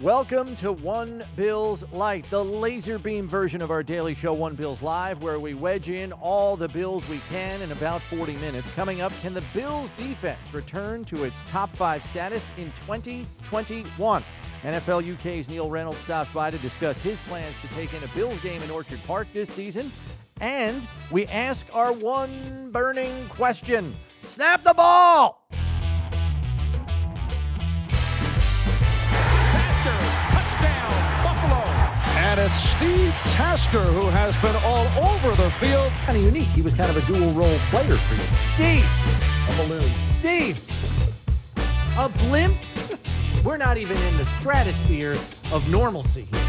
Welcome to One Bills Lite, the laser beam version of our daily show, One Bills Live, where we wedge in all the Bills we can in about 40 minutes. Coming up, can the Bills defense return to its top 5 status in 2021? NFL UK's Neil Reynolds stops by to discuss his plans to take in a Bills game in Orchard Park this season. And we ask our one burning question: snap the ball! And it's Steve Tasker who has been all over the field. Kind of unique. He was kind of a dual-role player for you. Steve! A balloon. Steve! A blimp? We're not even in the stratosphere of normalcy here.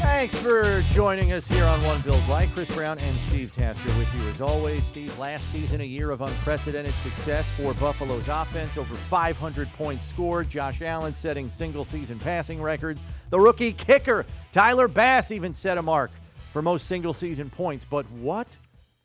Thanks for joining us here on One Bills Lite. Chris Brown and Steve Tasker with you as always. Steve, last season, a year of unprecedented success for Buffalo's offense. Over 500 points scored. Josh Allen setting single-season passing records. The rookie kicker, Tyler Bass, even set a mark for most single-season points. But what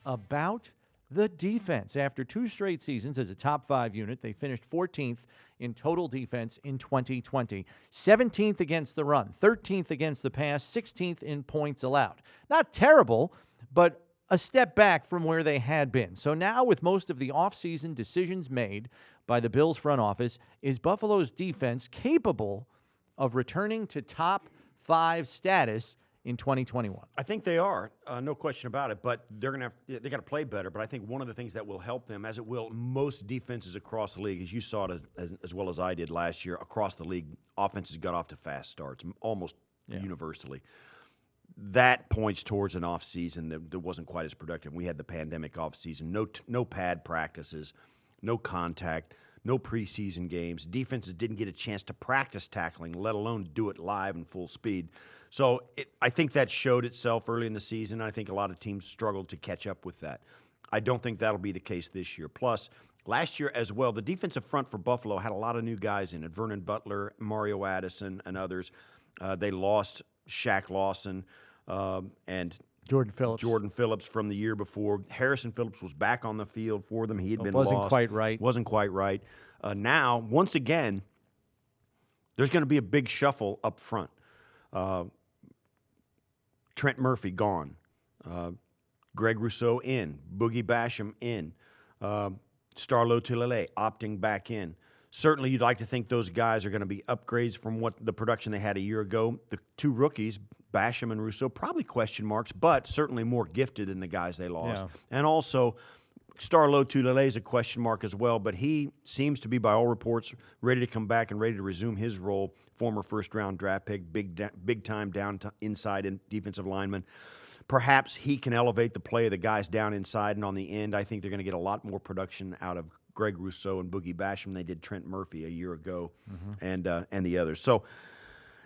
about the defense? After 2 straight seasons as a top 5 unit, they finished 14th in total defense in 2020. 17th against the run, 13th against the pass, 16th in points allowed. Not terrible, but a step back from where they had been. So now, with most of the offseason decisions made by the Bills front office, is Buffalo's defense capable of returning to top 5 status in 2021? I think they are, no question about it. But they got to play better. But I think one of the things that will help them, as it will most defenses across the league, as you saw it as well as I did last year, across the league, offenses got off to fast starts almost universally. That points towards an off season that wasn't quite as productive. We had the pandemic off season, no pad practices, no contact, no preseason games. Defenses didn't get a chance to practice tackling, let alone do it live and full speed. So I think that showed itself early in the season. I think a lot of teams struggled to catch up with that. I don't think that'll be the case this year. Plus, last year as well, the defensive front for Buffalo had a lot of new guys in it. Vernon Butler, Mario Addison, and others. They lost Shaq Lawson and Jordan Phillips from the year before. Harrison Phillips was back on the field for them. He had been wasn't lost. Wasn't quite right. Now, once again, there's going to be a big shuffle up front. Trent Murphy gone. Greg Rousseau in. Boogie Basham in. Starlo Tulele opting back in. Certainly you'd like to think those guys are going to be upgrades from what the production they had a year ago. The 2 rookies, Basham and Rousseau, probably question marks, but certainly more gifted than the guys they lost. Yeah. And also, Starlo Tulele is a question mark as well, but he seems to be, by all reports, ready to come back and ready to resume his role. Former first-round draft pick, big time down to inside and defensive lineman. Perhaps he can elevate the play of the guys down inside and on the end. I think they're going to get a lot more production out of Greg Rousseau and Boogie Basham than they did Trent Murphy a year ago, and the others. So,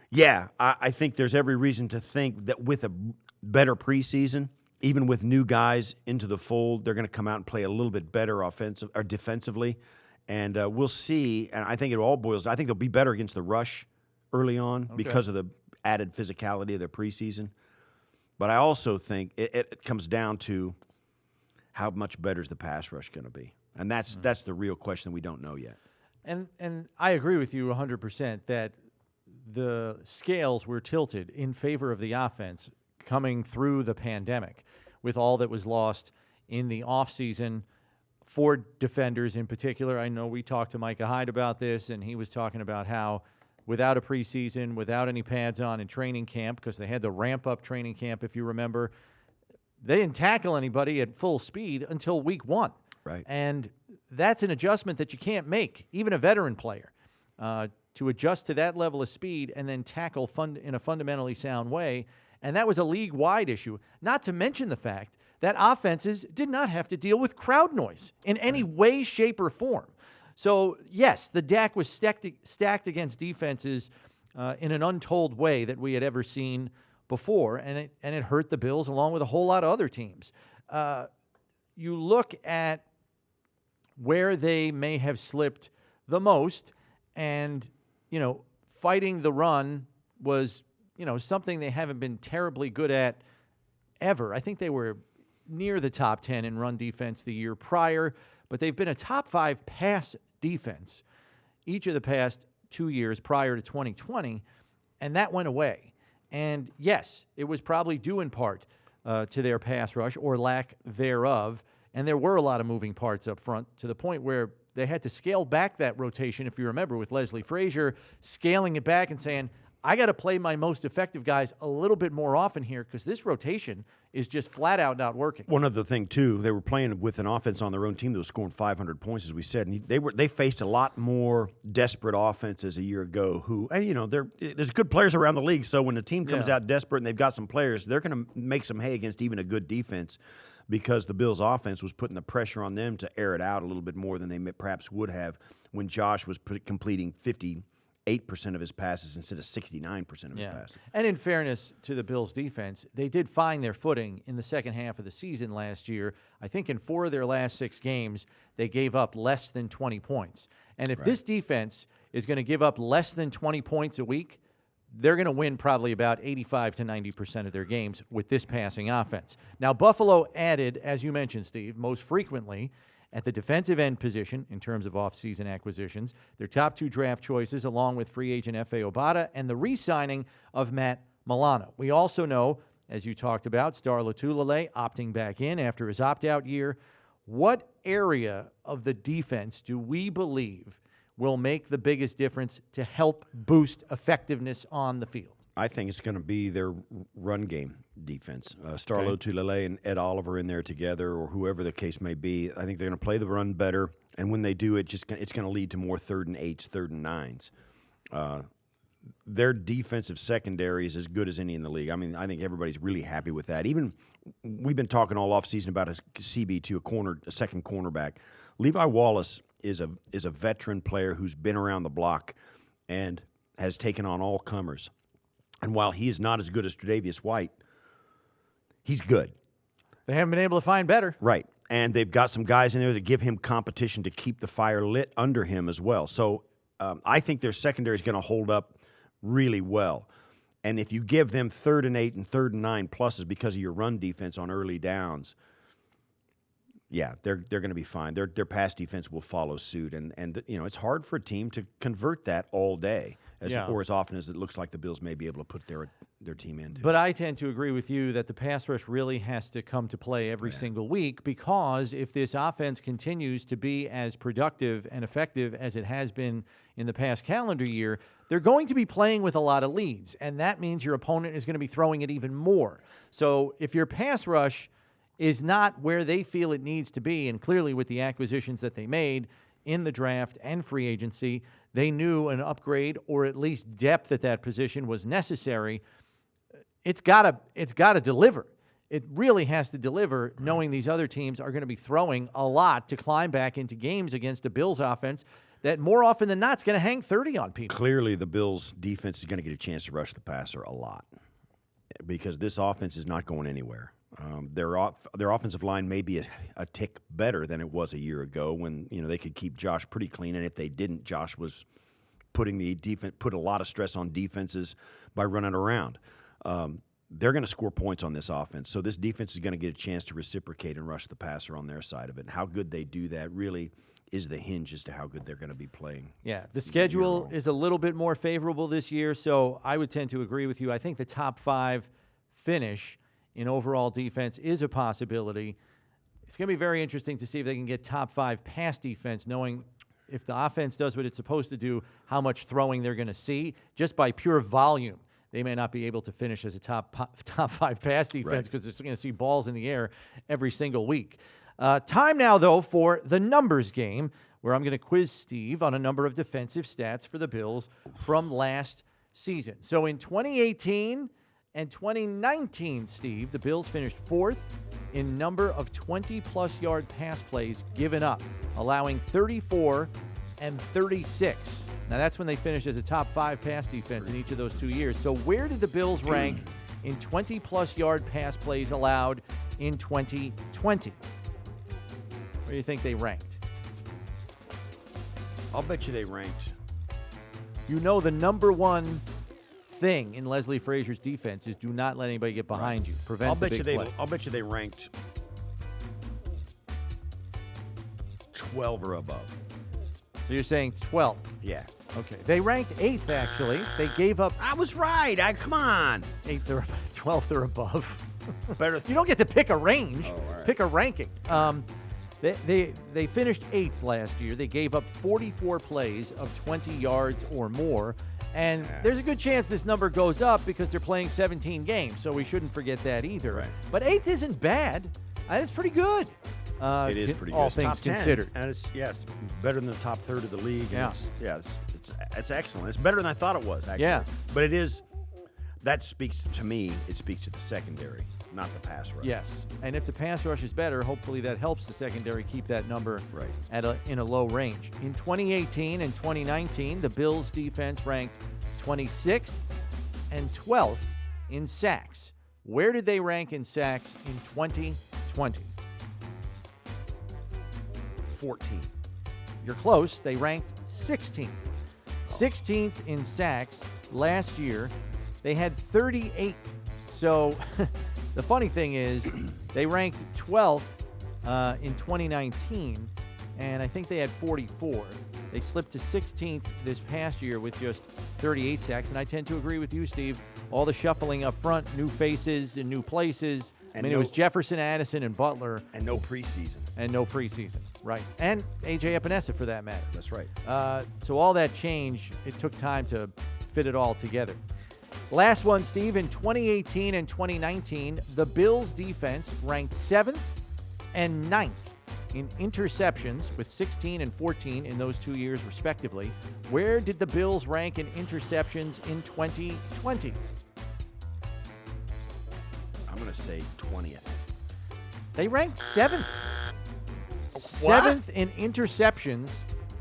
yeah, I think there's every reason to think that with a better preseason, even with new guys into the fold, they're going to come out and play a little bit better offensive or defensively, and we'll see. And I think it all boils down. I think they'll be better against the rush early on because of the added physicality of their preseason. But I also think it comes down to how much better is the pass rush going to be, and that's the real question we don't know yet. And I agree with you 100% that the scales were tilted in favor of the offense coming through the pandemic, with all that was lost in the offseason for defenders in particular. I know we talked to Micah Hyde about this, and he was talking about how without a preseason, without any pads on in training camp, because they had to ramp up training camp, if you remember, they didn't tackle anybody at full speed until week 1. Right. And that's an adjustment that you can't make, even a veteran player, to adjust to that level of speed and then tackle in a fundamentally sound way. And that was a league-wide issue, not to mention the fact that offenses did not have to deal with crowd noise in any way, shape, or form. So, yes, the deck was stacked against defenses in an untold way that we had ever seen before, and it hurt the Bills along with a whole lot of other teams. You look at where they may have slipped the most, and, fighting the run was, something they haven't been terribly good at ever. I think they were near the top 10 in run defense the year prior, but they've been a top 5 pass defense each of the past 2 years prior to 2020, and that went away. And yes, it was probably due in part to their pass rush or lack thereof, and there were a lot of moving parts up front to the point where they had to scale back that rotation, if you remember, with Leslie Frazier, scaling it back and saying, I got to play my most effective guys a little bit more often here because this rotation is just flat out not working. One other thing, too, they were playing with an offense on their own team that was scoring 500 points, as we said. And they faced a lot more desperate offenses a year ago who, and, you know, there's good players around the league, so when the team comes out desperate and they've got some players, they're going to make some hay against even a good defense because the Bills' offense was putting the pressure on them to air it out a little bit more than they perhaps would have when Josh was completing 58% of his passes instead of 69% of his passes. And in fairness to the Bills' defense, they did find their footing in the second half of the season last year. I think in 4 of their last 6 games, they gave up less than 20 points. And if this defense is going to give up less than 20 points a week, they're going to win probably about 85 to 90% of their games with this passing offense. Now, Buffalo added, as you mentioned, Steve, most frequently at the defensive end position in terms of offseason acquisitions, their top 2 draft choices, along with free agent F.A. Obada and the re-signing of Matt Milano. We also know, as you talked about, Star Lotulelei opting back in after his opt-out year. What area of the defense do we believe will make the biggest difference to help boost effectiveness on the field? I think it's going to be their run game defense. Star Lotulelei and Ed Oliver in there together, or whoever the case may be. I think they're going to play the run better, and when they do it, it's going to lead to more 3rd and 8s, 3rd and 9s. Their defensive secondary is as good as any in the league. I mean, I think everybody's really happy with that. Even we've been talking all offseason about a CB2, a second cornerback. Levi Wallace is a veteran player who's been around the block and has taken on all comers. And while he is not as good as Tre'Davious White, he's good. They haven't been able to find better. Right. And they've got some guys in there that give him competition to keep the fire lit under him as well. So I think their secondary is going to hold up really well. And if you give them 3rd and 8 and 3rd and 9 pluses because of your run defense on early downs, yeah, they're going to be fine. Their pass defense will follow suit, and you know it's hard for a team to convert that all day, or as often as it looks like the Bills may be able to put their team into. But I tend to agree with you that the pass rush really has to come to play every single week, because if this offense continues to be as productive and effective as it has been in the past calendar year, they're going to be playing with a lot of leads, and that means your opponent is going to be throwing it even more. So if your pass rush is not where they feel it needs to be, and clearly with the acquisitions that they made in the draft and free agency, they knew an upgrade or at least depth at that position was necessary. It's got to deliver. It really has to deliver, knowing these other teams are going to be throwing a lot to climb back into games against a Bills offense that more often than not is going to hang 30 on people. Clearly the Bills defense is going to get a chance to rush the passer a lot because this offense is not going anywhere. Their offensive line may be a tick better than it was a year ago when they could keep Josh pretty clean, and if they didn't, Josh was put a lot of stress on defenses by running around. They're going to score points on this offense, so this defense is going to get a chance to reciprocate and rush the passer on their side of it. And how good they do that really is the hinge as to how good they're going to be playing. Yeah, the schedule is a little bit more favorable this year, so I would tend to agree with you. I think the top 5 finish in overall defense is a possibility. It's going to be very interesting to see if they can get top 5 pass defense, knowing if the offense does what it's supposed to do, how much throwing they're going to see. Just by pure volume, they may not be able to finish as a top 5 pass defense because they're going to see balls in the air every single week. Time now, though, for the numbers game, where I'm going to quiz Steve on a number of defensive stats for the Bills from last season. So in 2018 and 2019, Steve, the Bills finished 4th in number of 20-plus yard pass plays given up, allowing 34 and 36. Now, that's when they finished as a top 5 pass defense in each of those 2 years. So where did the Bills rank in 20-plus yard pass plays allowed in 2020? Where do you think they ranked? I'll bet you they ranked. You know the number one thing in Leslie Frazier's defense is do not let anybody get behind you. Prevent the big play. I'll bet you they ranked 12 or above. So you're saying 12th? Yeah. Okay. They ranked 8th, actually. They gave up I was right. Come on. 8th or 12th or above. Better. You don't get to pick a range. Oh, all right. Pick a ranking. They finished 8th last year. They gave up 44 plays of 20 yards or more. And there's a good chance this number goes up because they're playing 17 games, so we shouldn't forget that either. Right. But 8th isn't bad. It's pretty good. It is pretty good. All It's things top 10, considered. and it's better than the top third of the league. Yeah. It's excellent. It's better than I thought it was. Actually. Yeah. But it is. That speaks to me. It speaks to the secondary, not the pass rush. Yes, and if the pass rush is better, hopefully that helps the secondary keep that number in a low range. In 2018 and 2019, the Bills' defense ranked 26th and 12th in sacks. Where did they rank in sacks in 2020? 14. You're close. They ranked 16th. 16th in sacks last year. They had 38. So the funny thing is they ranked 12th in 2019, and I think they had 44. They slipped to 16th this past year with just 38 sacks, and I tend to agree with you, Steve. All the shuffling up front, new faces in new places. And it was Jefferson, Addison, and Butler. And no preseason. Right. And A.J. Epinesa, for that matter. That's right. So all that change, it took time to fit it all together. Last one, Steve. In 2018 and 2019, the Bills' defense ranked 7th and 9th in interceptions with 16 and 14 in those 2 years, respectively. Where did the Bills rank in interceptions in 2020? I'm going to say 20th. They ranked 7th. What? 7th in interceptions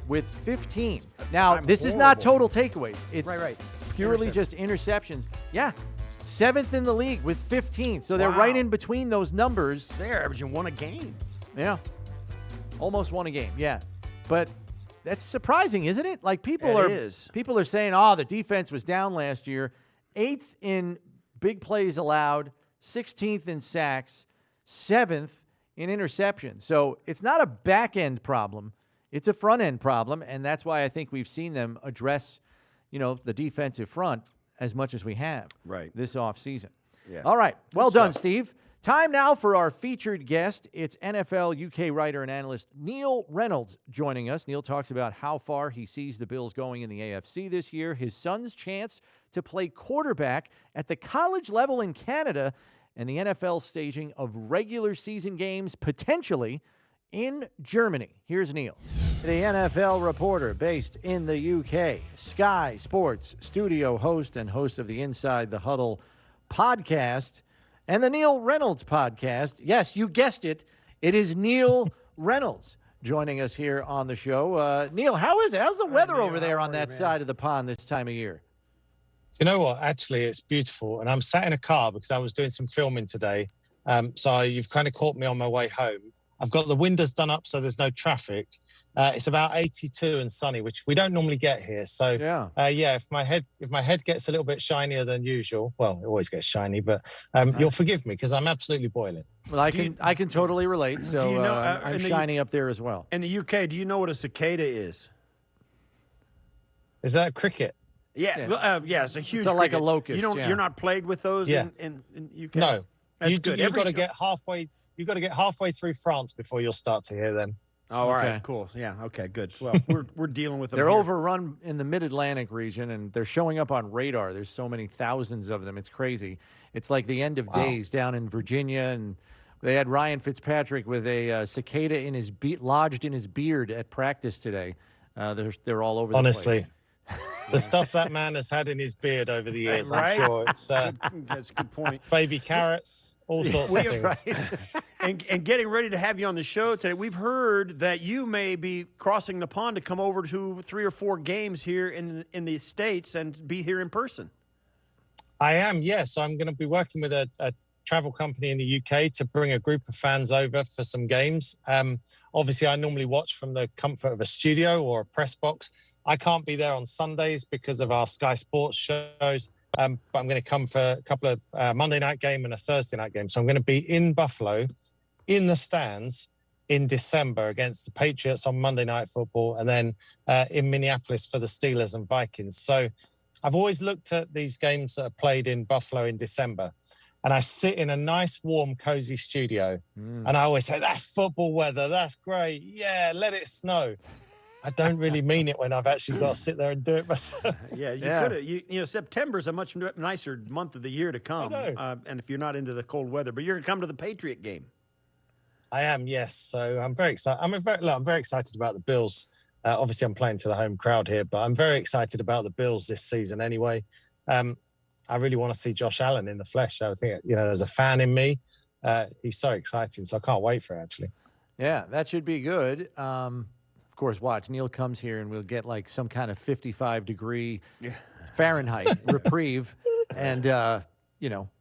with 15. Now, I'm this is not horrible. total takeaways. It's Right. purely just interceptions. Yeah. 7th in the league with 15. So they're Wow. right in between those numbers. They're averaging one a game. Yeah. Almost won a game. Yeah. But that's surprising, isn't it? Like people It are is. people are saying, "Oh, the defense was down last year." 8th in big plays allowed, 16th in sacks, 7th in interceptions. So it's not a back end problem. It's a front end problem, and that's why I think we've seen them address, the defensive front as much as we have this offseason. Yeah. All right. Well done, stuff. Steve. Time now for our featured guest. It's NFL UK writer and analyst Neil Reynolds joining us. Neil talks about how far he sees the Bills going in the AFC this year, his son's chance to play quarterback at the college level in Canada, and the NFL staging of regular season games potentially in Germany. Here's Neil. The NFL reporter based in the UK, Sky Sports studio host and host of the Inside the Huddle podcast and the Neil Reynolds podcast. Yes, you guessed it. It is Neil Reynolds joining us here on the show. Neil, how is it? How's the weather over there on that side of the pond this time of year? You know what? Actually, it's beautiful. And I'm sat in a car because I was doing some filming today. So you've kind of caught me on my way home. I've got the windows done up so there's no traffic. It's about 82 and sunny, which we don't normally get here. So if my head gets a little bit shinier than usual, well, it always gets shiny, but you'll forgive me because I'm absolutely boiling. Well, I can totally relate. So you know, I'm shiny up there as well. In the UK, do you know what a cicada is? Is that cricket? Yeah, it's a huge. It's like a cricket. locust. You don't. Yeah. You're not plagued with those Yeah. in UK. No, That's you good. you've got to get halfway. You've got to get halfway through France before you'll start to hear them. Oh, all right, Okay. cool. Yeah, okay, good. Well, we're dealing with them. They're here. overrun in the Mid-Atlantic region, and they're showing up on radar. There's so many thousands of them. It's crazy. It's like the end of days down in Virginia, and they had Ryan Fitzpatrick with a cicada in his lodged in his beard at practice today. They're all over the place. Honestly, the stuff that man has had in his beard over the years, Right? I'm sure it's That's a good point. baby carrots, all sorts of things. Right. And getting ready to have you on the show today, we've heard that you may be crossing the pond to come over to 3 or 4 games here in the States and be here in person. I am, yes. I'm going to be working with a travel company in the UK to bring a group of fans over for some games. Obviously, I normally watch from the comfort of a studio or a press box. I can't be there on Sundays because of our Sky Sports shows, but I'm going to come for a couple of Monday night game and a Thursday night game. So I'm going to be in Buffalo, in the stands, in December against the Patriots on Monday Night Football, and then in Minneapolis for the Steelers and Vikings. So I've always looked at these games that are played in Buffalo in December, and I sit in a nice, warm, cozy studio, and I always say, that's football weather. That's great. Yeah, let it snow. I don't really mean it when I've actually got to sit there and do it myself. Yeah, you could have. You know, September's a much nicer month of the year to come. I know. And if you're not into the cold weather, but you're going to come to the Patriot game. I am, yes. So I'm very excited. I'm very excited about the Bills. Obviously, I'm playing to the home crowd here, but I'm very excited about the Bills this season anyway. I really want to see Josh Allen in the flesh. I think, there's a fan in me. He's so exciting, so I can't wait for it, actually. Yeah, that should be good. Of course, watch. Neil comes here and we'll get like some kind of 55-degree Fahrenheit reprieve, and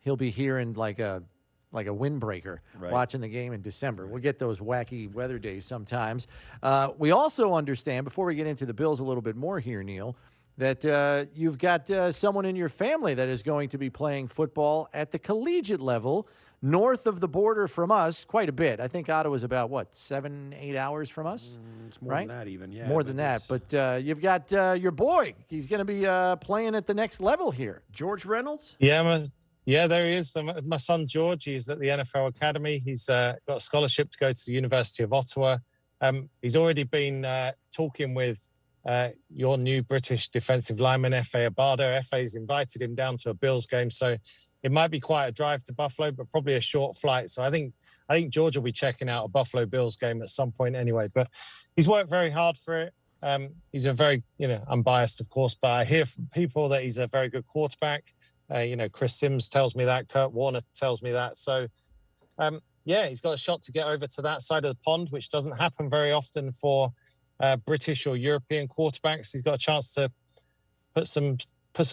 he'll be here in like a windbreaker watching the game in December. We'll get those wacky weather days sometimes. We also understand, before we get into the Bills a little bit more here, Neil, that you've got someone in your family that is going to be playing football at the collegiate level north of the border from us quite a bit. I think Ottawa's about, 7-8 hours from us? It's more than that even, yeah. More than that. But you've got your boy. He's going to be playing at the next level here. George Reynolds? Yeah, there he is. My son, George, he's at the NFL Academy. He's got a scholarship to go to the University of Ottawa. He's already been talking with your new British defensive lineman, F.A. Obada. F.A.'s invited him down to a Bills game, so it might be quite a drive to Buffalo, but probably a short flight. So I think George will be checking out a Buffalo Bills game at some point anyway. But he's worked very hard for it. He's a very, I'm biased, of course, but I hear from people that he's a very good quarterback. Chris Sims tells me that. Kurt Warner tells me that. So, he's got a shot to get over to that side of the pond, which doesn't happen very often for British or European quarterbacks. He's got a chance to put some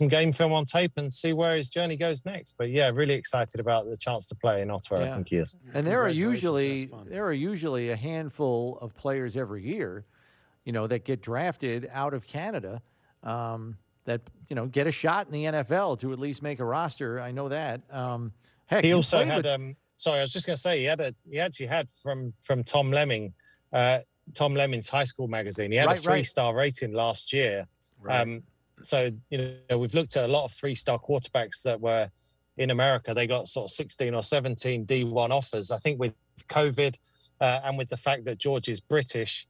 game film on tape and see where his journey goes next. But yeah, really excited about the chance to play in Ottawa. I think he is. And there are usually a handful of players every year, that get drafted out of Canada, that get a shot in the NFL to at least make a roster. I know that. Heck, he also had. Sorry, I was just going to say he actually had from Tom Lemming, Tom Lemming's high school magazine. He had a 3-star rating last year. Right. So, we've looked at a lot of 3-star quarterbacks that were in America. They got sort of 16 or 17 D1 offers. I think with COVID and with the fact that George is British,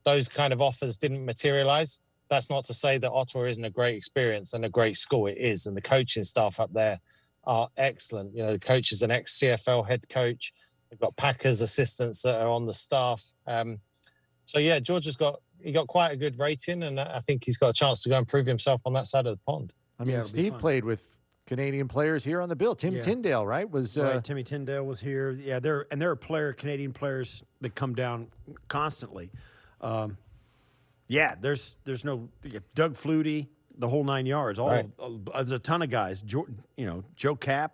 those kind of offers didn't materialize. That's not to say that Ottawa isn't a great experience and a great school. It is. And the coaching staff up there are excellent. The coach is an ex-CFL head coach. They've got Packers assistants that are on the staff. George he got quite a good rating, and I think he's got a chance to go and prove himself on that side of the pond. I mean, Steve played with Canadian players here on the Bill. Tim Tyndale, right? Timmy Tyndale was here. Yeah, there are Canadian players that come down constantly. There's Doug Flutie, the whole 9 yards. There's a ton of guys. Joe Cap,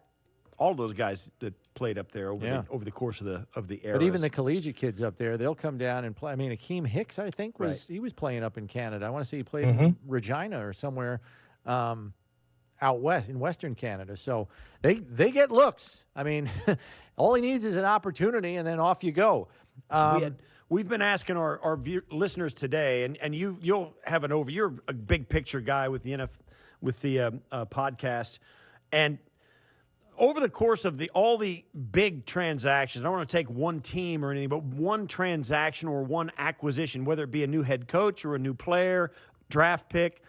all those guys that played up there over the course of the era. But even the collegiate kids up there, they'll come down and play. I mean, Akeem Hicks, I think, he was playing up in Canada. I want to say he played in Regina or somewhere out west in Western Canada. So they get looks. I mean, all he needs is an opportunity, and then off you go. We've been asking our listeners today, and you'll have an over. You're a big picture guy with the podcast, and over the course of all the big transactions, I don't want to take one team or anything, but one transaction or one acquisition, whether it be a new head coach or a new player, draft pick,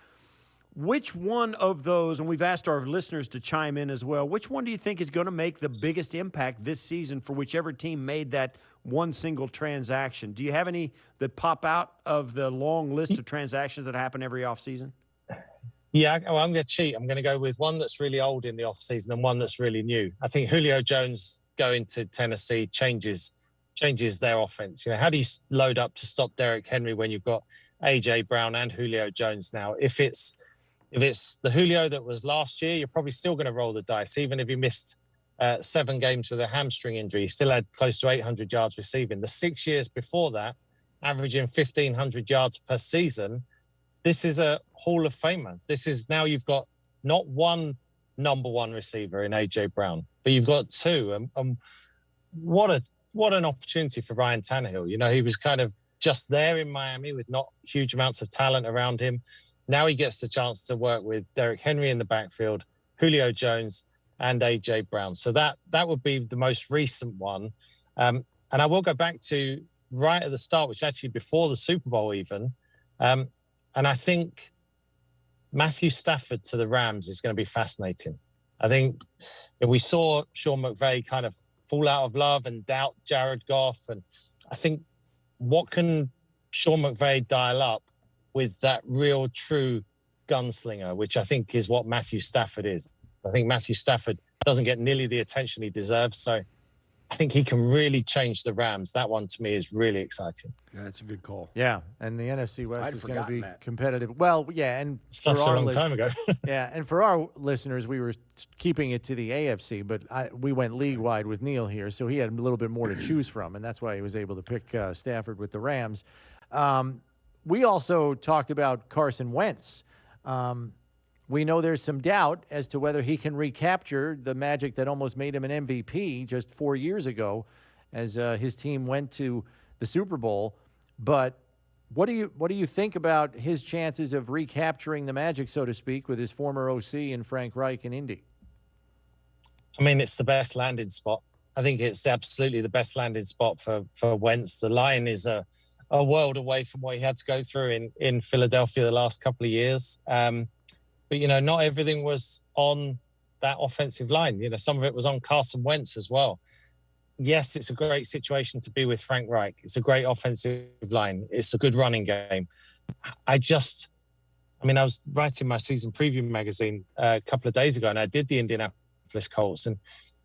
which one of those, and we've asked our listeners to chime in as well, which one do you think is going to make the biggest impact this season for whichever team made that one single transaction? Do you have any that pop out of the long list of transactions that happen every offseason? Yeah, well, I'm going to cheat. I'm going to go with one that's really old in the offseason and one that's really new. I think Julio Jones going to Tennessee changes their offense. How do you load up to stop Derrick Henry when you've got A.J. Brown and Julio Jones now? If it's the Julio that was last year, you're probably still going to roll the dice, even if he missed 7 games with a hamstring injury. He still had close to 800 yards receiving. The 6 years before that, averaging 1,500 yards per season. This is a Hall of Famer. This is now you've got not one number one receiver in A.J. Brown, but you've got 2. And what what an opportunity for Ryan Tannehill. You know, he was kind of just there in Miami with not huge amounts of talent around him. Now he gets the chance to work with Derrick Henry in the backfield, Julio Jones, and A.J. Brown. So that would be the most recent one. And I will go back to right at the start, which actually before the Super Bowl even. And I think Matthew Stafford to the Rams is going to be fascinating. I think we saw Sean McVay kind of fall out of love and doubt Jared Goff. And I think what can Sean McVay dial up with that real true gunslinger, which I think is what Matthew Stafford is. I think Matthew Stafford doesn't get nearly the attention he deserves. So I think he can really change the Rams. That one to me is really exciting. Yeah, that's a good call. Yeah, and the NFC West I'd is going to be that. competitive. Well, yeah, and Such a long time ago. yeah, and for our listeners, we were keeping it to the AFC, but we went league-wide with Neil here, so he had a little bit more to choose from, and that's why he was able to pick Stafford with the Rams. We also talked about Carson Wentz. We know there's some doubt as to whether he can recapture the magic that almost made him an MVP just 4 years ago as his team went to the Super Bowl. But what do you think about his chances of recapturing the magic, so to speak, with his former OC and Frank Reich in Indy? I mean, it's the best landing spot. I think it's absolutely the best landing spot for Wentz. The line is a world away from what he had to go through in Philadelphia the last couple of years. But, you know, not everything was on that offensive line. You know, some of it was on Carson Wentz as well. Yes, it's a great situation to be with Frank Reich. It's a great offensive line. It's a good running game. I was writing my season preview magazine a couple of days ago, and I did the Indianapolis Colts. And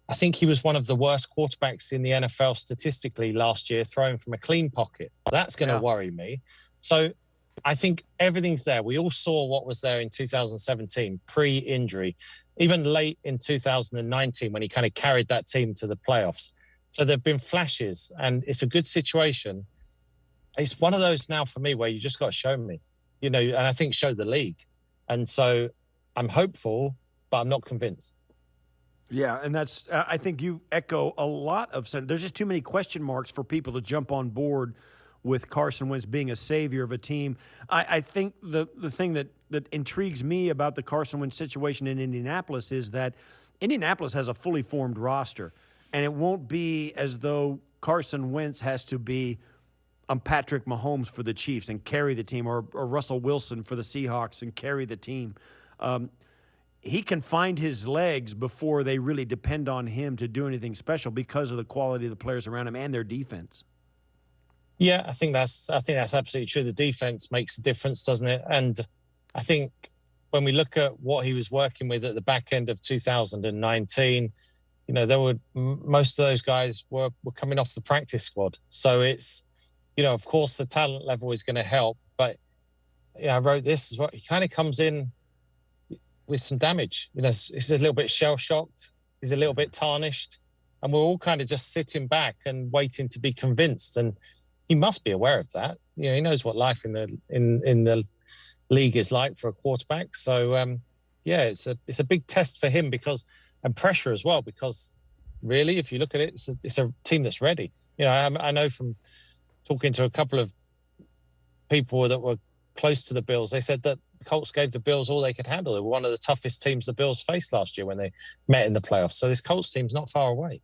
I think he was one of the worst quarterbacks in the NFL statistically last year, throwing from a clean pocket. That's going to worry me. So I think everything's there. We all saw what was there in 2017, pre-injury, even late in 2019 when he kind of carried that team to the playoffs. So there have been flashes, and it's a good situation. It's one of those now for me where you just got to show me, you know, and I think show the league. And so I'm hopeful, but I'm not convinced. Yeah, and that's I think you echo a lot of – there's just too many question marks for people to jump on board with Carson Wentz being a savior of a team. I think the thing that intrigues me about the Carson Wentz situation in Indianapolis is that Indianapolis has a fully formed roster, and it won't be as though Carson Wentz has to be Patrick Mahomes for the Chiefs and carry the team, or Russell Wilson for the Seahawks and carry the team. He can find his legs before they really depend on him to do anything special because of the quality of the players around him and their defense. Yeah, I think that's absolutely true. The defense makes a difference, doesn't it? And I think when we look at what he was working with at the back end of 2019, you know, there were most of those guys were coming off the practice squad. So it's, you know, of course the talent level is going to help, but you know, I wrote this as well. He kind of comes in with some damage. You know, he's a little bit shell shocked. He's a little bit tarnished, and we're all kind of just sitting back and waiting to be convinced. And he must be aware of that. You know, he knows what life in the league is like for a quarterback. So yeah, it's a big test for him and pressure as well, because really, if you look at it, it's a team that's ready. You know, I know from talking to a couple of people that were close to the Bills, they said that the Colts gave the Bills all they could handle. They were one of the toughest teams the Bills faced last year when they met in the playoffs. So this Colts team's not far away.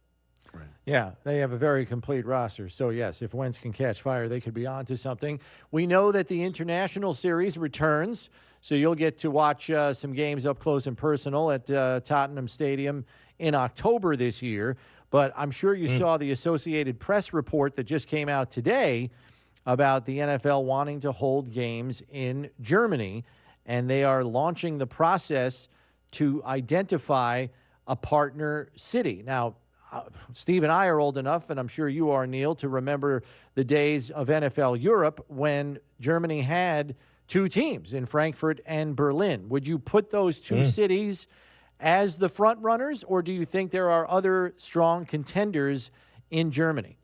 Right. Yeah, they have a very complete roster. So, yes, if Wentz can catch fire, they could be on to something. We know that the International Series returns, so you'll get to watch some games up close and personal at Tottenham Stadium in October this year. But I'm sure you saw the Associated Press report that just came out today about the NFL wanting to hold games in Germany, and they are launching the process to identify a partner city. Now, Steve and I are old enough, and I'm sure you are, Neil, to remember the days of NFL Europe when Germany had two teams in Frankfurt and Berlin. Would you put those two cities as the front runners, or do you think there are other strong contenders in Germany?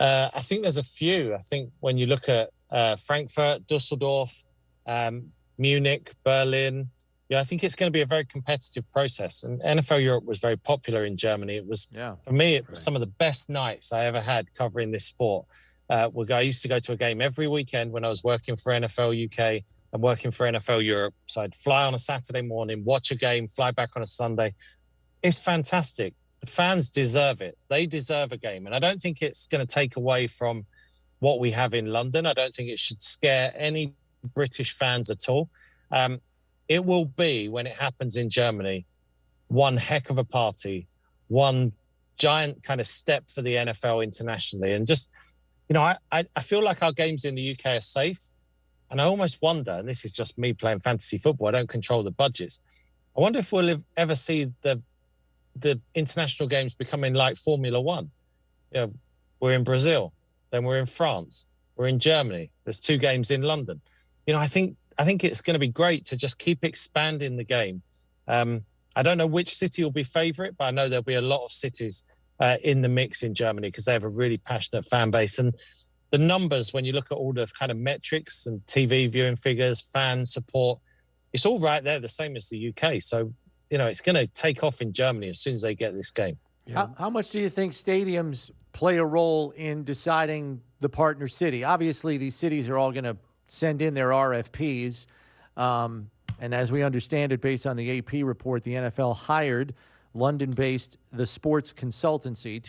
I think there's a few. I think when you look at Frankfurt, Dusseldorf, Munich, Berlin, Yeah, I think it's going to be a very competitive process. And NFL Europe was very popular in Germany. It was, for me, it was some of the best nights I ever had covering this sport. I used to go to a game every weekend when I was working for NFL UK and working for NFL Europe. So I'd fly on a Saturday morning, watch a game, fly back on a Sunday. It's fantastic. The fans deserve it. They deserve a game. And I don't think it's going to take away from what we have in London. I don't think it should scare any British fans at all. It will be, when it happens in Germany, one heck of a party, one giant kind of step for the NFL internationally. And just, I feel like our games in the UK are safe. And I almost wonder, and this is just me playing fantasy football, I don't control the budgets. I wonder if we'll ever see the international games becoming like Formula One. We're in Brazil, then we're in France, we're in Germany. There's 2 games in London. I think it's going to be great to just keep expanding the game. I don't know which city will be favourite, but I know there'll be a lot of cities in the mix in Germany because they have a really passionate fan base. And the numbers, when you look at all the kind of metrics and TV viewing figures, fan support, it's all right there, the same as the UK. So, it's going to take off in Germany as soon as they get this game. Yeah. How much do you think stadiums play a role in deciding the partner city? Obviously, these cities are all going to send in their RFPs. And as we understand it, based on the AP report, the NFL hired London-based The Sports Consultancy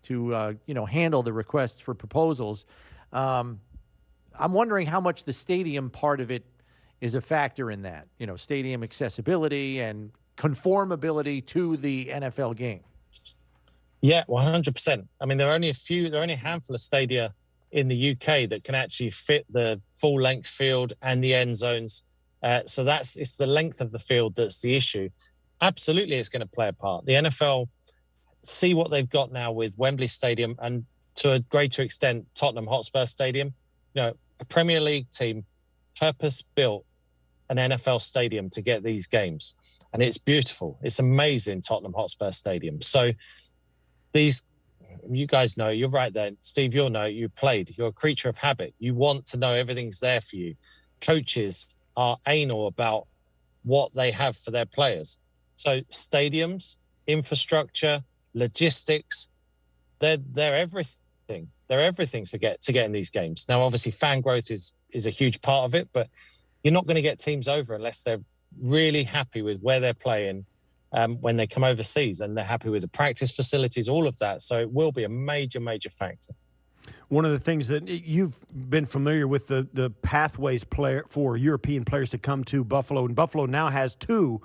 to handle the requests for proposals. I'm wondering how much the stadium part of it is a factor in that, stadium accessibility and conformability to the NFL game. Yeah, 100%. I mean, there are only a handful of stadia in the UK that can actually fit the full length field and the end zones. So it's the length of the field that's the issue. Absolutely, it's going to play a part. The NFL see what they've got now with Wembley Stadium and to a greater extent, Tottenham Hotspur Stadium. A Premier League team purpose-built an NFL stadium to get these games. And it's beautiful. It's amazing, Tottenham Hotspur Stadium. So you guys know, you're right there. Steve, you'll know, you played. You're a creature of habit. You want to know everything's there for you. Coaches are anal about what they have for their players. So stadiums, infrastructure, logistics, they're everything. They're everything to get in these games. Now, obviously, fan growth is a huge part of it, but you're not going to get teams over unless they're really happy with where they're playing when they come overseas, and they're happy with the practice facilities, all of that. So it will be a major, major factor. One of the things that you've been familiar with, the pathways for European players to come to Buffalo, and Buffalo now has 2,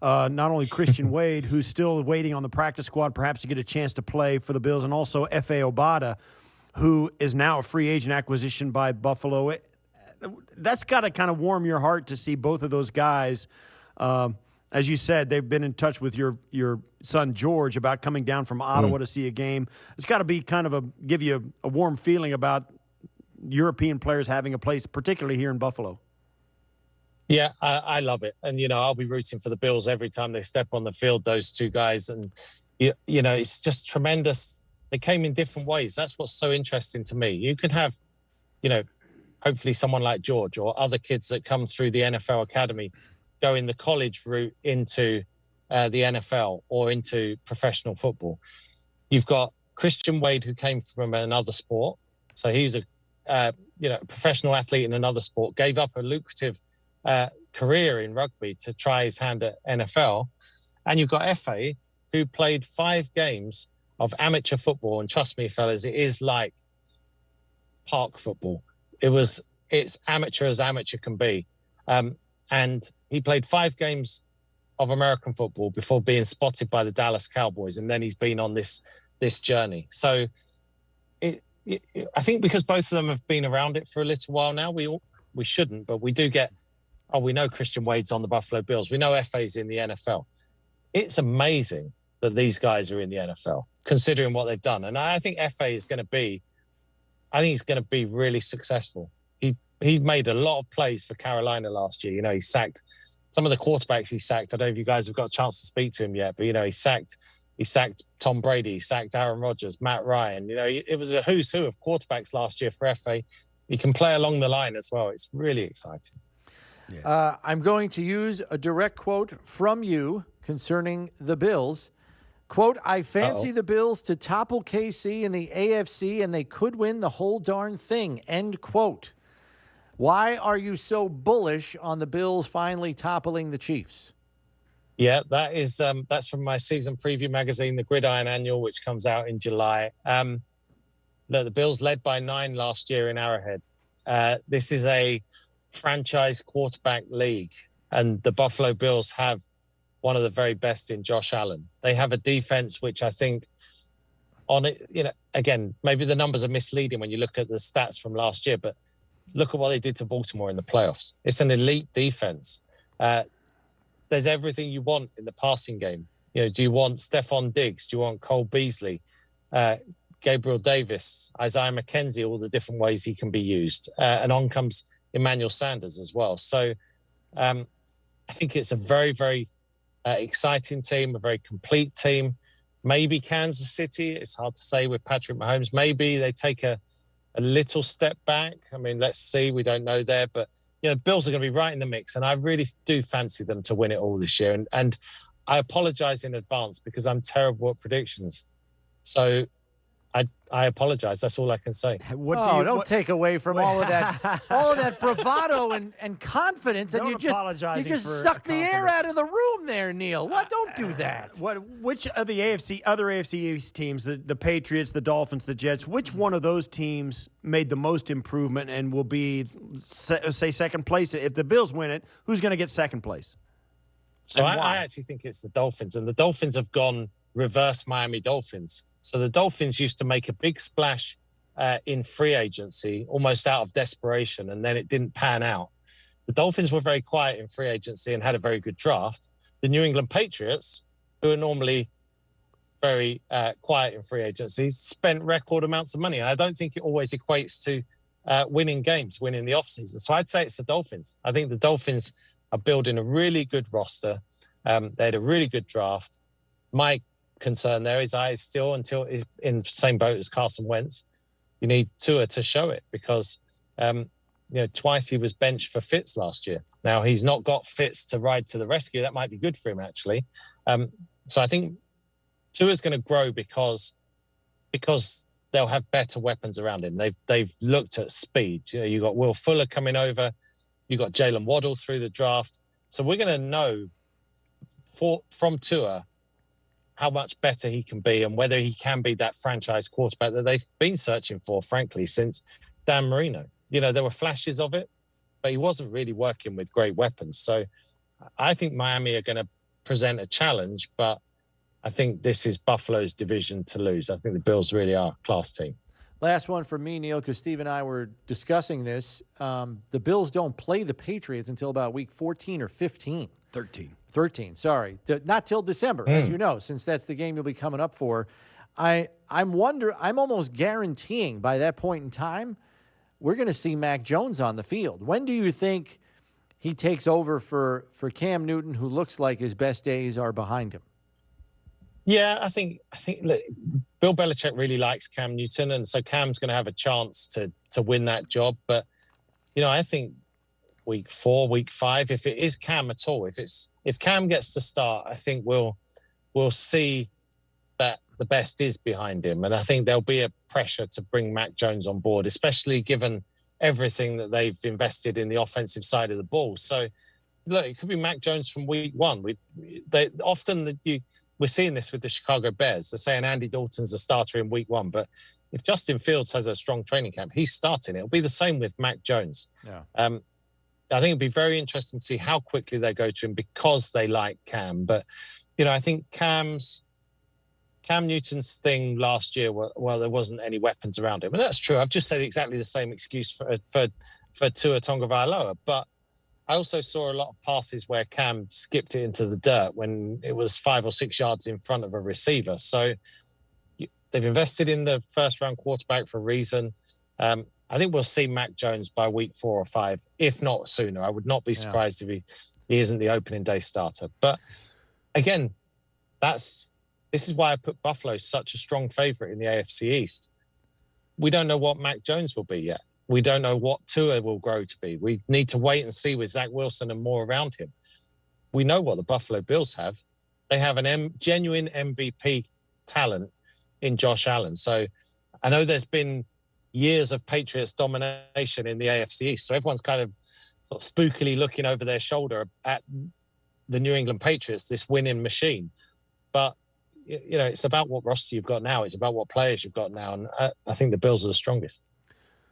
not only Christian Wade, who's still waiting on the practice squad perhaps to get a chance to play for the Bills, and also F.A. Obada, who is now a free agent acquisition by Buffalo. That's got to kind of warm your heart to see both of those guys. As you said, they've been in touch with your son George about coming down from Ottawa to see a game. It's got to be kind of give you a warm feeling about European players having a place, particularly here in Buffalo. Yeah, I love it. And, I'll be rooting for the Bills every time they step on the field, those 2 guys. And, it's just tremendous. They came in different ways. That's what's so interesting to me. You could have, hopefully someone like George or other kids that come through the NFL Academy going the college route into the NFL or into professional football. You've got Christian Wade, who came from another sport. So he was a professional athlete in another sport, gave up a lucrative career in rugby to try his hand at NFL. And you've got F.A., who played 5 games of amateur football. And trust me, fellas, it is like park football. It's amateur as amateur can be. And he played 5 games of American football before being spotted by the Dallas Cowboys. And then he's been on this journey. So I think because both of them have been around it for a little while now, we shouldn't, but we do get, we know Christian Wade's on the Buffalo Bills. We know F.A.'s in the NFL. It's amazing that these guys are in the NFL, considering what they've done. And I think F.A. is going to be, he's going to be really successful. He made a lot of plays for Carolina last year. He sacked some of the quarterbacks he sacked. I don't know if you guys have got a chance to speak to him yet, but, he sacked Tom Brady, he sacked Aaron Rodgers, Matt Ryan. It was a who's who of quarterbacks last year for FA. He can play along the line as well. It's really exciting. I'm going to use a direct quote from you concerning the Bills. Quote, I fancy the Bills to topple KC in the AFC, and they could win the whole darn thing, end quote. Why are you so bullish on the Bills finally toppling the Chiefs? Yeah, that's from my season preview magazine, the Gridiron Annual, which comes out in July. The Bills led by 9 last year in Arrowhead. This is a franchise quarterback league, and the Buffalo Bills have one of the very best in Josh Allen. They have a defense which I think on it, again, maybe the numbers are misleading when you look at the stats from last year, but look at what they did to Baltimore in the playoffs. It's an elite defense. There's everything you want in the passing game. Do you want Stephon Diggs? Do you want Cole Beasley? Gabriel Davis, Isaiah McKenzie, all the different ways he can be used. And on comes Emmanuel Sanders as well. So I think it's a very, very exciting team, a very complete team. Maybe Kansas City, it's hard to say with Patrick Mahomes. Maybe they take a little step back. I mean, let's see. We don't know there. But, Bills are going to be right in the mix. And I really do fancy them to win it all this year. And I apologize in advance because I'm terrible at predictions. So I apologize. That's all I can say. Don't take away from all of that bravado and confidence, and you just suck the air out of the room there, Neil. Don't do that. Which of the other AFC East teams, the Patriots, the Dolphins, the Jets, which one of those teams made the most improvement and will be, say, second place? If the Bills win it, who's going to get second place? So I actually think it's the Dolphins, and the Dolphins have gone reverse Miami Dolphins. So the Dolphins used to make a big splash in free agency, almost out of desperation, and then it didn't pan out. The Dolphins were very quiet in free agency and had a very good draft. The New England Patriots, who are normally very quiet in free agency, spent record amounts of money. And I don't think it always equates to winning games, winning the offseason. So I'd say it's the Dolphins. I think the Dolphins are building a really good roster. They had a really good draft. My concern there is until is in the same boat as Carson Wentz. You need Tua to show it because twice he was benched for Fitz last year. Now he's not got Fitz to ride to the rescue. That might be good for him actually. So I think Tua's going to grow because they'll have better weapons around him. They've looked at speed. You got Will Fuller coming over. You got Jalen Waddle through the draft. So we're going to know from Tua how much better he can be and whether he can be that franchise quarterback that they've been searching for, frankly, since Dan Marino. There were flashes of it, but he wasn't really working with great weapons. So I think Miami are going to present a challenge, but I think this is Buffalo's division to lose. I think the Bills really are a class team. Last one for me, Neil, because Steve and I were discussing this. The Bills don't play the Patriots until about week 14 or 15. 13, sorry. Not till December, as you know, since that's the game you'll be coming up for. I'm almost guaranteeing by that point in time, we're going to see Mac Jones on the field. When do you think he takes over for Cam Newton, who looks like his best days are behind him? Yeah, I think look, Bill Belichick really likes Cam Newton, and so Cam's going to have a chance to win that job. But, I think week 4, week 5, if it is Cam at all, if Cam gets to start, I think we'll see that the best is behind him. And I think there'll be a pressure to bring Mac Jones on board, especially given everything that they've invested in the offensive side of the ball. So, look, it could be Mac Jones from week 1. We're seeing this with the Chicago Bears. They're saying Andy Dalton's the starter in week 1, but if Justin Fields has a strong training camp, he's starting. It'll be the same with Mac Jones. Yeah. I think it'd be very interesting to see how quickly they go to him because they like Cam. But, I think Cam Newton's thing last year, there wasn't any weapons around him. And that's true. I've just said exactly the same excuse for Tua Tagovailoa. But I also saw a lot of passes where Cam skipped it into the dirt when it was 5 or 6 yards in front of a receiver. So they've invested in the first-round quarterback for a reason. I think we'll see Mac Jones by week 4 or 5, if not sooner. I would not be surprised if he isn't the opening day starter. But again, this is why I put Buffalo such a strong favorite in the AFC East. We don't know what Mac Jones will be yet. We don't know what Tua will grow to be. We need to wait and see with Zach Wilson and more around him. We know what the Buffalo Bills have. They have genuine MVP talent in Josh Allen. So I know there's been years of Patriots domination in the AFC East. So everyone's kind of sort of spookily looking over their shoulder at the New England Patriots, this winning machine. But, it's about what roster you've got now. It's about what players you've got now. And I think the Bills are the strongest.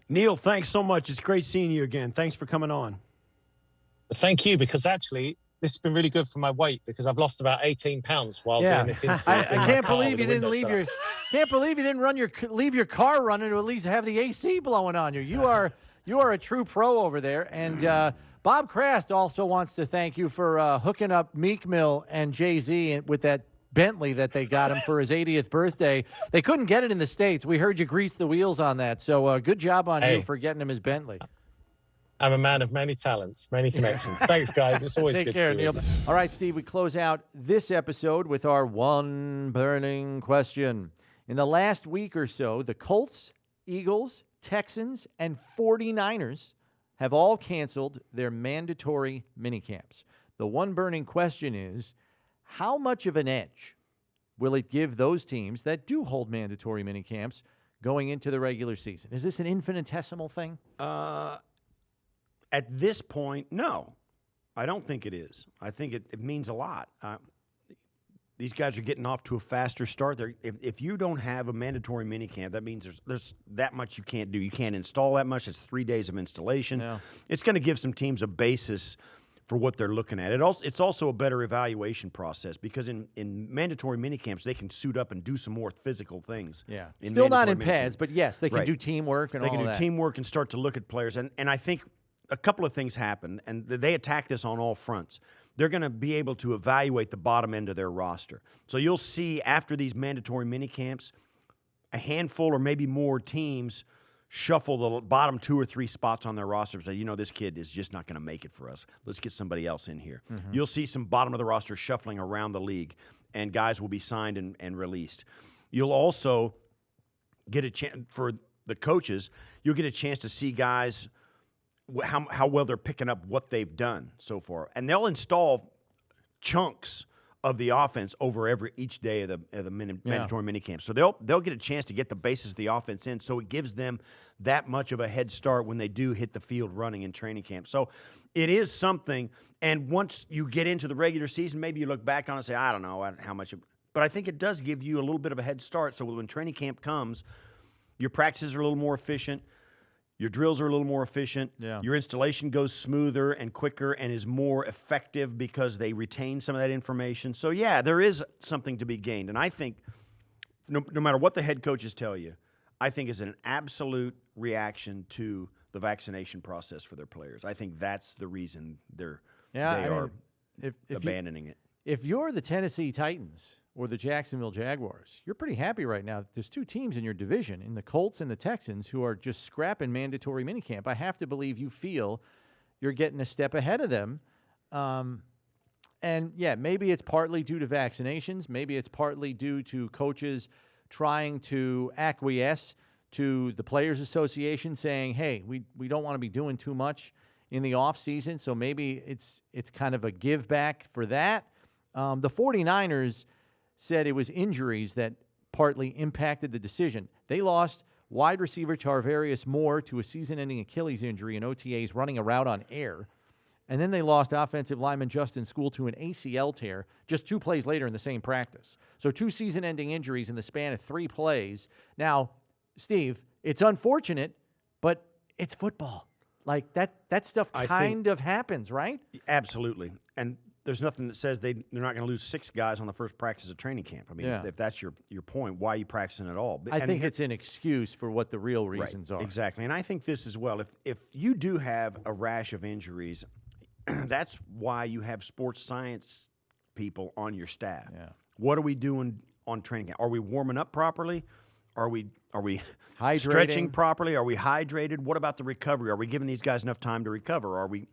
Neil, thanks so much. It's great seeing you again. Thanks for coming on. Thank you, because actually this has been really good for my weight because I've lost about 18 pounds while doing this interview. I can't believe you didn't leave your car running to at least have the AC blowing on you. You are a true pro over there. And Bob Kraft also wants to thank you for hooking up Meek Mill and Jay-Z with that Bentley that they got him for his 80th birthday. They couldn't get it in the States. We heard you grease the wheels on that. So good job on you for getting him his Bentley. I'm a man of many talents, many connections. Thanks, guys. It's always good to care, be Neil. with you. All right, Steve, we close out this episode with our one burning question. In the last week or so, the Colts, Eagles, Texans, and 49ers have all canceled their mandatory minicamps. The one burning question is, how much of an edge will it give those teams that do hold mandatory minicamps going into the regular season? Is this an infinitesimal thing? At this point, no. I don't think it is. I think it means a lot. These guys are getting off to a faster start. If you don't have a mandatory minicamp, that means there's that much you can't do. You can't install that much. It's 3 days of installation. Yeah. It's going to give some teams a basis for what they're looking at. It's also a better evaluation process because in mandatory minicamps, they can suit up and do some more physical things. Yeah. Still not in minicamps. pads, but yes, they can Right. do teamwork and all that. They can do teamwork and start to look at players. And I think a couple of things happen, and they attack this on all fronts. They're going to be able to evaluate the bottom end of their roster. So you'll see after these mandatory minicamps, a handful or maybe more teams shuffle the bottom 2 or 3 spots on their roster and say, this kid is just not going to make it for us. Let's get somebody else in here. Mm-hmm. You'll see some bottom of the roster shuffling around the league, and guys will be signed and released. You'll also get a chance, for the coaches, you'll get a chance to see guys, how well they're picking up what they've done so far. And they'll install chunks of the offense over each day of the mandatory minicamp. So they'll get a chance to get the basis of the offense in, so it gives them that much of a head start when they do hit the field running in training camp. So it is something, and once you get into the regular season, maybe you look back on it and say, I don't know how much. But I think it does give you a little bit of a head start, so when training camp comes, your practices are a little more efficient. Your drills are a little more efficient. Yeah. Your installation goes smoother and quicker and is more effective because they retain some of that information. So, yeah, there is something to be gained. And I think no matter what the head coaches tell you, I think it's an absolute reaction to the vaccination process for their players. I think that's the reason they are abandoning it. If you're the Tennessee Titans or the Jacksonville Jaguars, you're pretty happy right now. There's 2 teams in your division, in the Colts and the Texans, who are just scrapping mandatory minicamp. I have to believe you feel you're getting a step ahead of them. And, yeah, maybe it's partly due to vaccinations. Maybe it's partly due to coaches trying to acquiesce to the Players Association saying, hey, we don't want to be doing too much in the offseason, so maybe it's kind of a give back for that. The 49ers said it was injuries that partly impacted the decision. They lost wide receiver Tarvarius Moore to a season-ending Achilles injury in OTAs running a route on air. And then they lost offensive lineman Justin School to an ACL tear just 2 plays later in the same practice. So 2 season-ending injuries in the span of 3 plays. Now, Steve, it's unfortunate, but it's football. Like, that stuff kind of happens, right? Absolutely. And there's nothing that says they're not going to lose 6 guys on the first practice of training camp. I mean, if that's your point, why are you practicing at all? I think it's an excuse for what the real reasons are. Exactly. And I think this as well. If you do have a rash of injuries, that's why you have sports science people on your staff. Yeah. What are we doing on training camp? Are we warming up properly? Are we hydrating? Stretching properly? Are we hydrated? What about the recovery? Are we giving these guys enough time to recover? Are we,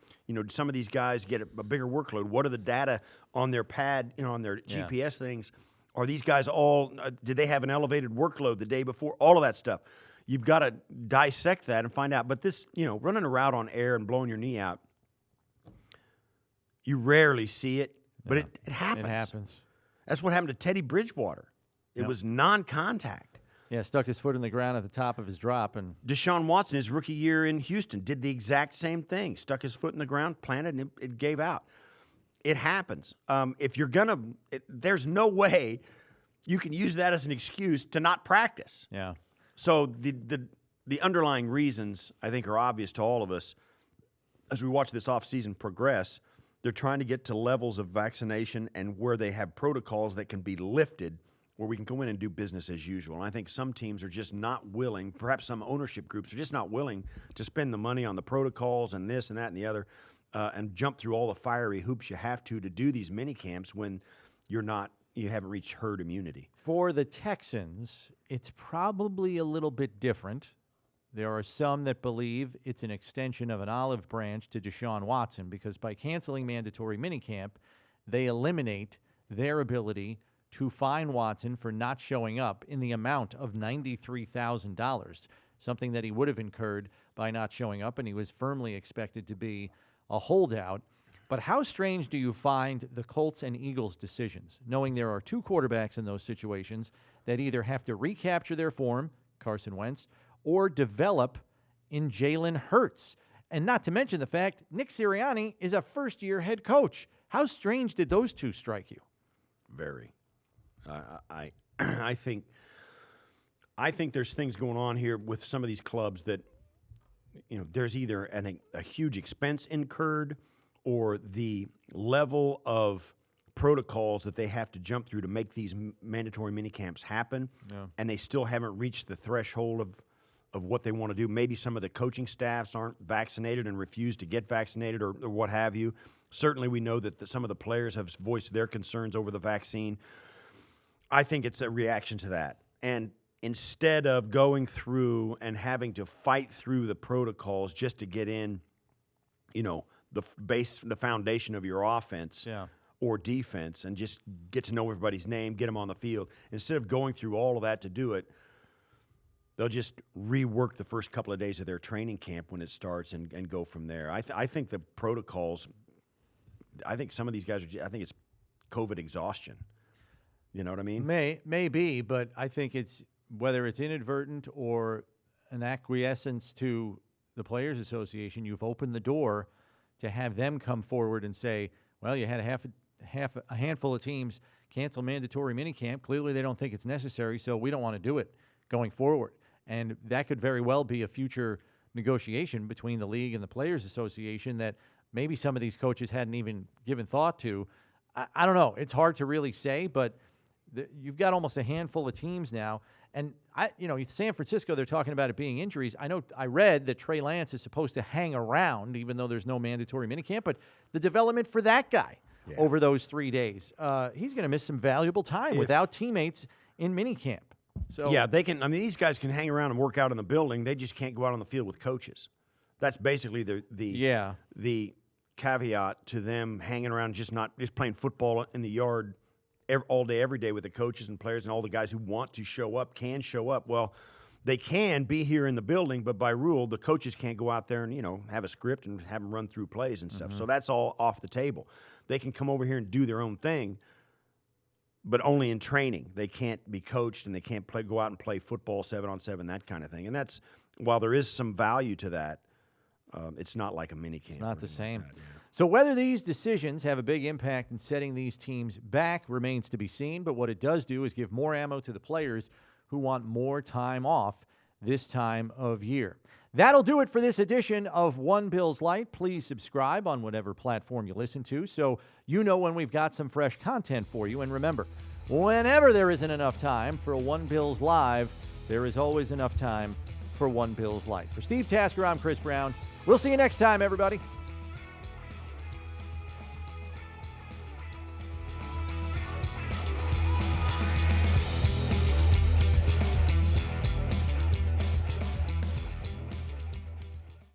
some of these guys get a bigger workload? What are the data on their pad, on their GPS things? Are these guys all, did they have an elevated workload the day before? All of that stuff. you've got to dissect that and find out. But this, running a route on air and blowing your knee out, you rarely see it, but it happens. It happens. That's what happened to Teddy Bridgewater. It was non-contact. Yeah, stuck his foot in the ground at the top of his drop. And Deshaun Watson, his rookie year in Houston, did the exact same thing. Stuck his foot in the ground, planted, and it gave out. It happens. If you're going to – there's no way you can use that as an excuse to not practice. Yeah. So the underlying reasons, I think, are obvious to all of us. As we watch this offseason progress, they're trying to get to levels of vaccination and where they have protocols that can be lifted where we can go in and do business as usual. And I think some teams are just not willing, perhaps some ownership groups are just not willing to spend the money on the protocols and this and that and the other and jump through all the fiery hoops you have to do these mini camps when you haven't reached herd immunity. For the Texans, it's probably a little bit different. There are some that believe it's an extension of an olive branch to Deshaun Watson because by canceling mandatory minicamp, they eliminate their ability to fine Watson for not showing up in the amount of $93,000, something that he would have incurred by not showing up, and he was firmly expected to be a holdout. But how strange do you find the Colts and Eagles' decisions, knowing there are two quarterbacks in those situations that either have to recapture their form, Carson Wentz, or develop in Jalen Hurts? And not to mention the fact Nick Sirianni is a first-year head coach. How strange did those two strike you? Very. I think there's things going on here with some of these clubs that, there's either a huge expense incurred or the level of protocols that they have to jump through to make these mandatory minicamps happen, and they still haven't reached the threshold of what they want to do. Maybe some of the coaching staffs aren't vaccinated and refuse to get vaccinated or what have you. Certainly we know that some of the players have voiced their concerns over the vaccine. I think it's a reaction to that. And instead of going through and having to fight through the protocols just to get in, the foundation of your offense or defense and just get to know everybody's name, get them on the field, instead of going through all of that to do it, they'll just rework the first couple of days of their training camp when it starts and go from there. I think the protocols, I think some of these guys I think it's COVID exhaustion. You know what I mean? Maybe, but I think it's whether it's inadvertent or an acquiescence to the Players Association, you've opened the door to have them come forward and say, well, you had a handful of teams cancel mandatory minicamp. Clearly they don't think it's necessary, so we don't want to do it going forward. And that could very well be a future negotiation between the league and the Players Association that maybe some of these coaches hadn't even given thought to. I don't know. It's hard to really say, but you've got almost a handful of teams now. And, San Francisco, they're talking about it being injuries. I read that Trey Lance is supposed to hang around, even though there's no mandatory minicamp. But the development for that guy over those 3 days, he's going to miss some valuable time without teammates in minicamp. So they can. I mean, these guys can hang around and work out in the building. They just can't go out on the field with coaches. That's basically the caveat to them hanging around, just playing football in the yard all day, every day with the coaches and players and all the guys who want to show up can show up. Well, they can be here in the building, but by rule, the coaches can't go out there and, have a script and have them run through plays and stuff. So that's all off the table. They can come over here and do their own thing, but only in training. They can't be coached and they can't go out and play football 7-on-7, that kind of thing. And that's, while there is some value to that, it's not like a mini camp. It's not the same. Like that, So whether these decisions have a big impact in setting these teams back remains to be seen, but what it does do is give more ammo to the players who want more time off this time of year. That'll do it for this edition of One Bills Lite. Please subscribe on whatever platform you listen to so you know when we've got some fresh content for you. And remember, whenever there isn't enough time for a One Bills Live, there is always enough time for One Bills Lite. For Steve Tasker, I'm Chris Brown. We'll see you next time, everybody.